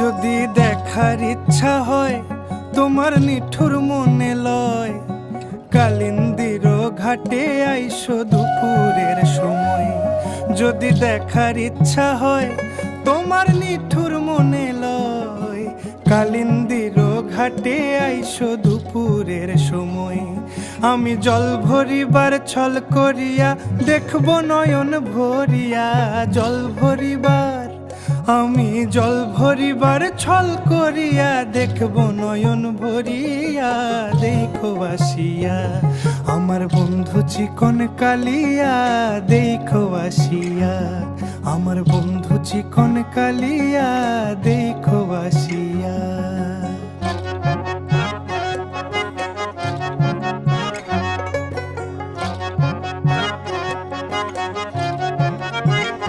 যদি দেখার ইচ্ছা হয় তোমার নিঠুর মনে লয়, কালিন্দির ঘাটে আইসো দুপুরের সময়। যদি দেখার ইচ্ছা হয় তোমার নিঠুর মনে লয়, কালিন্দির ঘাটে আইসো দুপুরের সময়। আমি জল ভরিবার ছল করিয়া দেখব নয়ন ভরিয়া, জল ভরিবার আমি জল ভরিবার ছল করিয়া দেখব নয়ন ভরিয়া। দেখো আসিয়া আমার বন্ধু চিকন কালিয়া, দেখো আসিয়া আমার বন্ধু চিকন কালিয়া, দেখো আসিয়া।